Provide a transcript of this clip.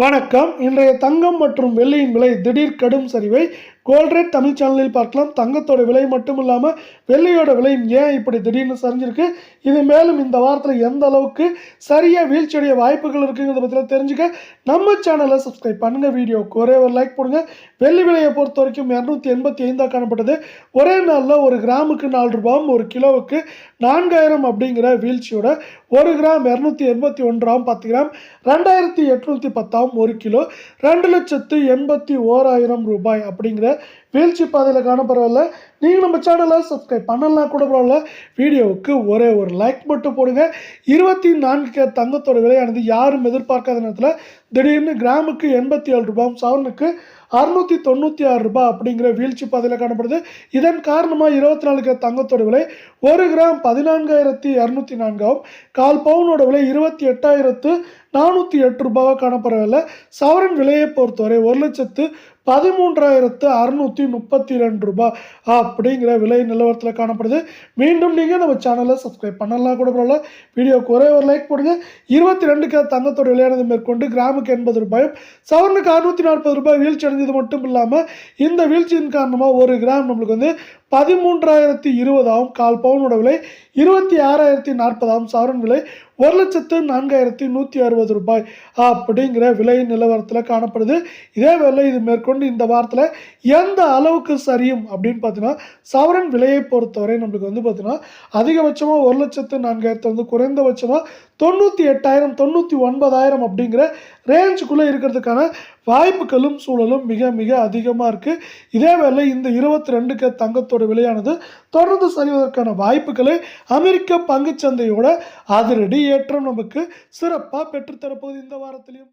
வணக்கம். இன்றைய தங்கம் மற்றும் வெள்ளியின் விலை திடீர் கடும் சரிவை கோல்ட் ரேட் தமிழ் சேனலில் பார்க்கலாம். தங்கத்தோட விலை மட்டும் இல்லாமல் வெள்ளியோட விலையும் ஏன் இப்படி திடீர்னு சரிஞ்சிருக்கு, இது மேலும் இந்த வாரத்தில் எந்த அளவுக்கு சரியாக வீழ்ச்சியடைய வாய்ப்புகள் இருக்குங்கிறத பற்றிலாம் தெரிஞ்சுக்க நம்ம சேனலை சப்ஸ்கிரைப் பண்ணுங்கள். வீடியோவுக்கு ஒரே ஒரு லைக் போடுங்க. வெள்ளி விலையை பொறுத்த வரைக்கும் 285 காணப்பட்டது. ஒரே நாளில் ஒரு கிராமுக்கு 4 ரூபாயும் ஒரு கிலோவுக்கு 4000 அப்படிங்கிற வீழ்ச்சியோட 1 கிராம் 281 10 கிராம் 2810 ஒரு கிலோ 2,81,1000 ரூபாய் அப்படிங்கிற வீழ்ச்சி பாதையில் காணப்படவில்லை. நீங்கள் நம்ம சேனலை சப்ஸ்கிரைப் பண்ணலாம் கூட பரவாயில்ல. வீடியோவுக்கு ஒரே ஒரு லைக் மட்டும் போடுங்க. 24 கேரட் தங்கத்தோட விலையானது யாரும் எதிர்பார்க்காத நேரத்தில் திடீர்னு கிராமுக்கு 87 ரூபாயும் சவரனுக்கு 696 ரூபாய் அப்படிங்கிற வீழ்ச்சி பாதையில் காணப்படுது. இதன் காரணமாக 24 கேரட் தங்கத்தோட விலை 1 கிராம் 14,204 கால் பவுனோட விலை 28,408 ரூபாவாக காணப்படவில்லை. சவரன் விலையை பொறுத்தவரை 1,13,632 ரூபாய் அப்படிங்கிற விலை நிலவரத்தில் காணப்படுது. மீண்டும் நீங்கள் நம்ம சேனலை சப்ஸ்கிரைப் பண்ணலாம் கூட பரவாயில்ல. வீடியோவுக்கு ஒரே ஒரு லைக் போடுங்க. 22 கேரட் தங்கத்தோட விலையானது மேற்கொண்டு கிராமுக்கு 80 ரூபாயும் சவரனுக்கு 640 ரூபாய் வீழ்ச்சி அடைஞ்சது மட்டும் இல்லாமல் இந்த வீழ்ச்சியின் காரணமாக 1 கிராம் நம்மளுக்கு வந்து 13,020 கால் பவுனோட விலை 26,040 சவரன் விலை 1,04,160 ரூபாய் அப்படிங்கிற விலை நிலவரத்தில் காணப்படுது. இதே வேலை இது மேற்கொண்டு இந்த வாரத்தில் எந்த அளவுக்கு சரியும் அப்படின்னு பார்த்தீங்கன்னா, சவரன் விலையை பொறுத்தவரை நம்மளுக்கு வந்து பார்த்தீங்கன்னா அதிகபட்சமாக 1,04,000 வந்து குறைந்தபட்சமாக 98,000 99,000 அப்படிங்கிற ரேஞ்சுக்குள்ளே இருக்கிறதுக்கான வாய்ப்புகளும் சூழலும் மிக மிக அதிகமாக இருக்குது. இதே வேளை இந்த 22 கேரட் தங்கத்தோட விலையானது தொடர்ந்து சரிவதற்கான வாய்ப்புகளை அமெரிக்க பங்குச்சந்தையோட அதிரடி ஏற்றம் நமக்கு சிறப்பாக பெற்றுத்தரப்போகுது இந்த வாரத்திலையும்.